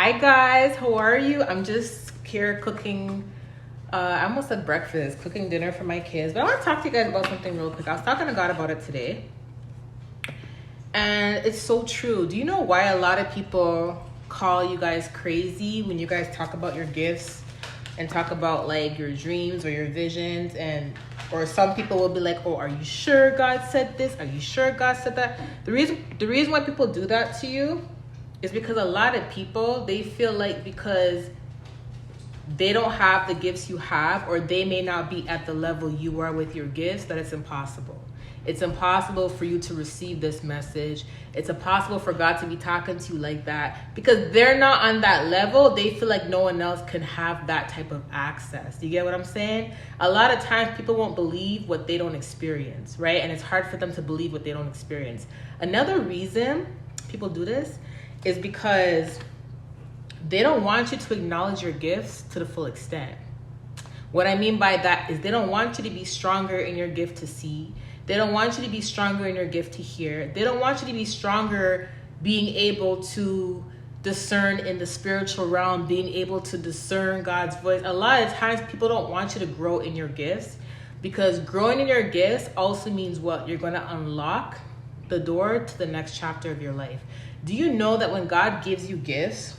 Hi guys, how are you? I'm just here cooking, I almost said breakfast, cooking dinner for my kids. But I want to talk to you guys about something real quick. I was talking to God about it today. And it's so true. Do you know why a lot of people call you guys crazy when you guys talk about your gifts and talk about like your dreams or your visions? Or some people will be like, oh, are you sure God said this? Are you sure God said that? The reason why people do that to you is because a lot of people, they feel like because they don't have the gifts you have, or they may not be at the level you are with your gifts, that it's impossible. It's impossible for you to receive this message. It's impossible for God to be talking to you like that because they're not on that level. They feel like no one else can have that type of access. You get what I'm saying? A lot of times people won't believe what they don't experience, right? And it's hard for them to believe what they don't experience. Another reason people do this is because they don't want you to acknowledge your gifts to the full extent. What I mean by that is they don't want you to be stronger in your gift to see. They don't want you to be stronger in your gift to hear. They don't want you to be stronger being able to discern in the spiritual realm, being able to discern God's voice. A lot of times people don't want you to grow in your gifts because growing in your gifts also means what? You're going to unlock the door to the next chapter of your life. Do you know that when God gives you gifts,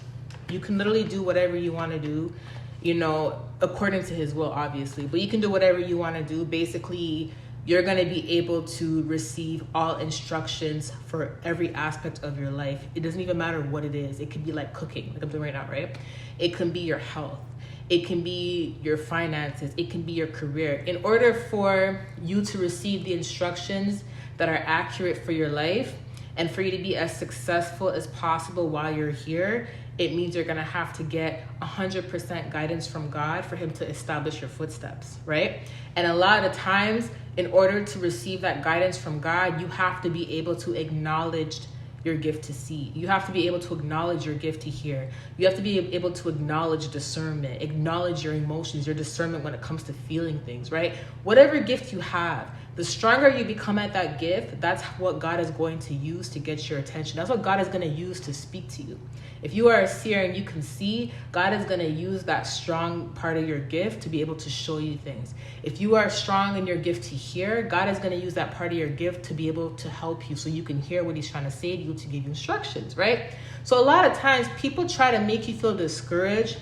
you can literally do whatever you want to do, you know, according to his will, obviously, but you can do whatever you want to do. Basically, you're going to be able to receive all instructions for every aspect of your life. It doesn't even matter what it is. It could be like cooking, like I'm doing right now, right? It can be your health. It can be your finances. It can be your career. In order for you to receive the instructions that are accurate for your life and for you to be as successful as possible while you're here, it means you're going to have to get 100% guidance from God for him to establish your footsteps, right? And a lot of times, in order to receive that guidance from God, you have to be able to acknowledge your gift to see. You have to be able to acknowledge your gift to hear. You have to be able to acknowledge discernment, acknowledge your emotions, your discernment when it comes to feeling things, right? Whatever gift you have, the stronger you become at that gift, that's what God is going to use to get your attention. That's what God is going to use to speak to you. If you are a seer and you can see, God is going to use that strong part of your gift to be able to show you things. If you are strong in your gift to hear, God is going to use that part of your gift to be able to help you so you can hear what he's trying to say to you to give you instructions, right? So a lot of times people try to make you feel discouraged,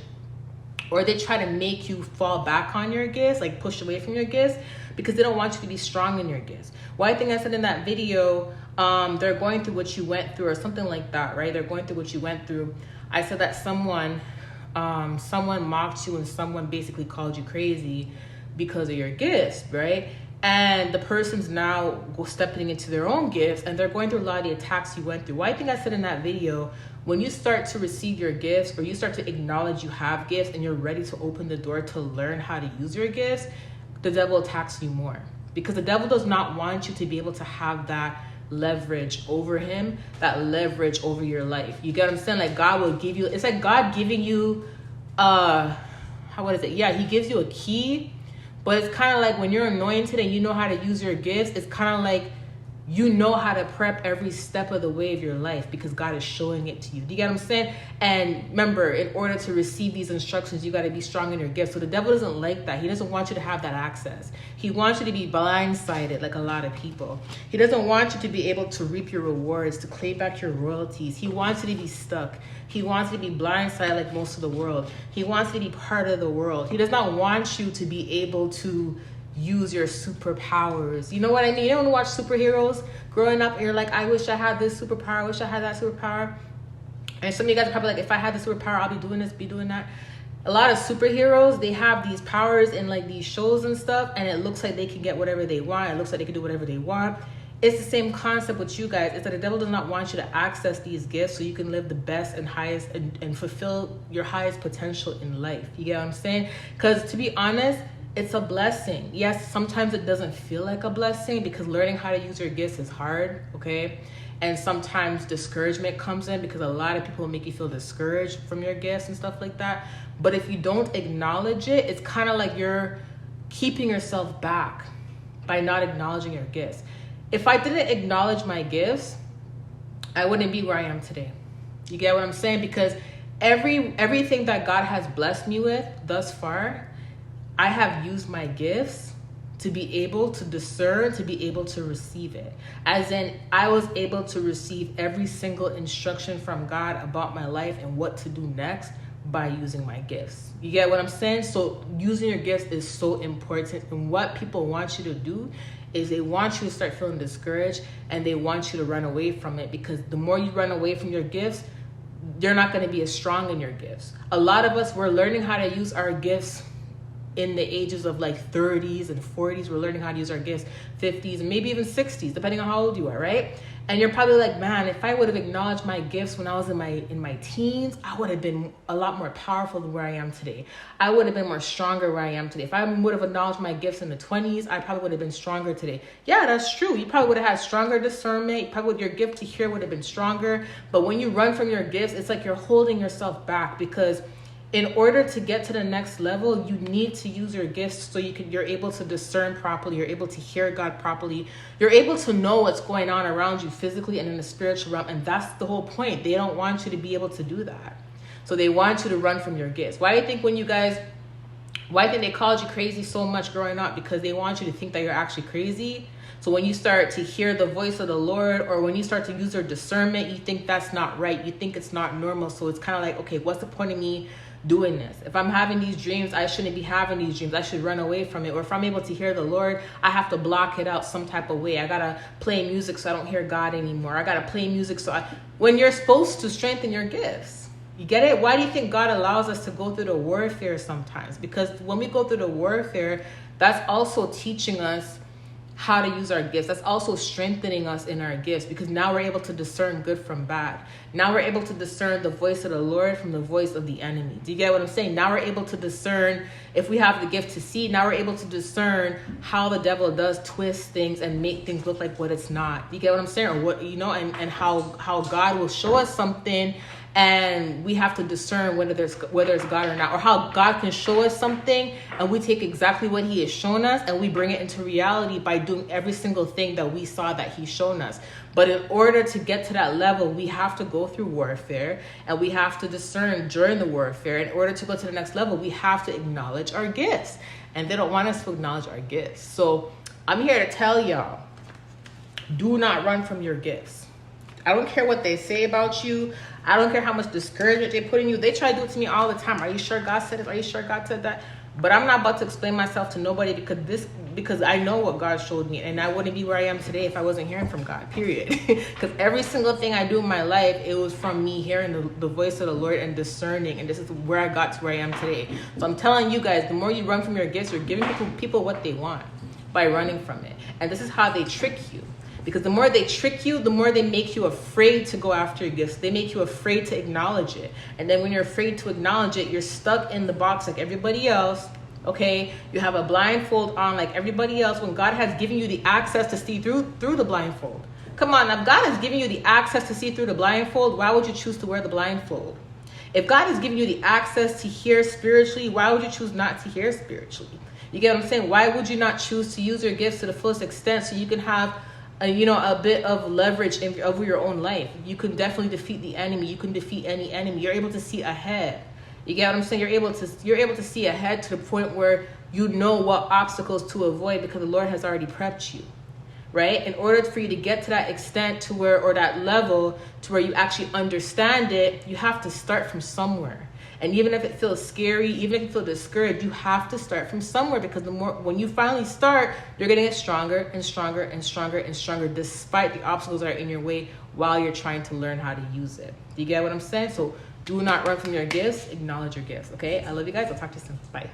or they try to make you fall back on your gifts, like push away from your gifts, because they don't want you to be strong in your gifts. Well, I think I said in that video, they're going through what you went through or something like that, right? They're going through what you went through. I said that someone mocked you and someone basically called you crazy because of your gifts, right? And the person's now stepping into their own gifts and they're going through a lot of the attacks you went through. Well, I think I said in that video, when you start to receive your gifts or you start to acknowledge you have gifts and you're ready to open the door to learn how to use your gifts, the devil attacks you more because the devil does not want you to be able to have that leverage over him, that leverage over your life. You get what I'm saying? Like God will give you, it's like God giving you, what is it? Yeah, he gives you a key, but it's kind of like when you're anointed and you know how to use your gifts, it's kind of like you know how to prep every step of the way of your life because God is showing it to you. Do you get what I'm saying? And remember, in order to receive these instructions, you got to be strong in your gifts. So the devil doesn't like that. He doesn't want you to have that access. He wants you to be blindsided like a lot of people. He doesn't want you to be able to reap your rewards, to claim back your royalties. He wants you to be stuck. He wants you to be blindsided like most of the world. He wants you to be part of the world. He does not want you to be able to use your superpowers. You know what I mean? You don't watch superheroes growing up and you're like, I wish I had this superpower, I wish I had that superpower. And some of you guys are probably like, if I had the superpower, I'll be doing this, be doing that. A lot of superheroes, they have these powers in like these shows and stuff, and it looks like they can get whatever they want. It looks like they can do whatever they want. It's the same concept with you guys. It's that the devil does not want you to access these gifts so you can live the best and highest and fulfill your highest potential in life. You get what I'm saying? Because to be honest, it's a blessing. Yes, sometimes it doesn't feel like a blessing because learning how to use your gifts is hard, okay? And sometimes discouragement comes in because a lot of people make you feel discouraged from your gifts and stuff like that. But if you don't acknowledge it, it's kind of like you're keeping yourself back by not acknowledging your gifts. If I didn't acknowledge my gifts, I wouldn't be where I am today. You get what I'm saying? Because everything that God has blessed me with thus far, I have used my gifts to be able to discern, to be able to receive it. As in, I was able to receive every single instruction from God about my life and what to do next by using my gifts. You get what I'm saying? So using your gifts is so important. And what people want you to do is they want you to start feeling discouraged, and they want you to run away from it, because the more you run away from your gifts, you're not going to be as strong in your gifts. A lot of us, we're learning how to use our gifts in the ages of like 30s and 40s. We're learning how to use our gifts 50s and maybe even 60s, depending on how old you are, right? And you're probably like, man, if I would have acknowledged my gifts when I was in my teens, I would have been a lot more powerful than where I am today. I would have been more stronger where I am today. If I would have acknowledged my gifts in the 20s, I probably would have been stronger today. Yeah, that's true. You probably would have had stronger discernment. Your gift to hear would have been stronger. But when you run from your gifts, it's like you're holding yourself back, because in order to get to the next level, you need to use your gifts so you're able to discern properly, you're able to hear God properly, you're able to know what's going on around you physically and in the spiritual realm. And that's the whole point. They don't want you to be able to do that. So they want you to run from your gifts. Why do you think they called you crazy so much growing up? Because they want you to think that you're actually crazy. So when you start to hear the voice of the Lord, or when you start to use your discernment, you think that's not right. You think it's not normal. So it's kind of like, okay, what's the point of me doing this? If I'm having these dreams, I shouldn't be having these dreams. I should run away from it. Or if I'm able to hear the Lord, I have to block it out some type of way. I gotta play music so I don't hear God anymore. I gotta play music when you're supposed to strengthen your gifts. You get it? Why do you think God allows us to go through the warfare sometimes? Because when we go through the warfare, that's also teaching us how to use our gifts. That's also strengthening us in our gifts, because now we're able to discern good from bad. Now we're able to discern the voice of the Lord from the voice of the enemy. Do you get what I'm saying? Now we're able to discern, if we have the gift to see, now we're able to discern how the devil does twist things and make things look like what it's not. Do you get what I'm saying? Or what, and how God will show us something, and we have to discern whether it's God or not, or how God can show us something and we take exactly what he has shown us and we bring it into reality by doing every single thing that we saw that he's shown us. But in order to get to that level, we have to go through warfare, and we have to discern during the warfare. In order to go to the next level, we have to acknowledge our gifts, and they don't want us to acknowledge our gifts. So I'm here to tell y'all, do not run from your gifts. I don't care what they say about you. I don't care how much discouragement they put in you. They try to do it to me all the time. Are you sure God said it? Are you sure God said that? But I'm not about to explain myself to nobody, because I know what God showed me, and I wouldn't be where I am today if I wasn't hearing from God, period. Because every single thing I do in my life, it was from me hearing the voice of the Lord and discerning, and this is where I got to where I am today. So I'm telling you guys, the more you run from your gifts, you're giving people what they want by running from it. And this is how they trick you. Because the more they trick you, the more they make you afraid to go after your gifts. They make you afraid to acknowledge it. And then when you're afraid to acknowledge it, you're stuck in the box like everybody else. Okay? You have a blindfold on like everybody else, when God has given you the access to see through the blindfold. Come on, if God has given you the access to see through the blindfold, why would you choose to wear the blindfold? If God has given you the access to hear spiritually, why would you choose not to hear spiritually? You get what I'm saying? Why would you not choose to use your gifts to the fullest extent so you can have a bit of leverage over your own life? You can definitely defeat the enemy. You can defeat any enemy. You're able to see ahead. You get what I'm saying? You're able to see ahead to the point where you know what obstacles to avoid, because the Lord has already prepped you, right? In order for you to get to that extent or that level to where you actually understand it, you have to start from somewhere. And even if it feels scary, even if you feel discouraged, you have to start from somewhere, because when you finally start, you're going to get stronger and stronger and stronger and stronger, despite the obstacles that are in your way while you're trying to learn how to use it. Do you get what I'm saying? So do not run from your gifts. Acknowledge your gifts. Okay? I love you guys. I'll talk to you soon. Bye.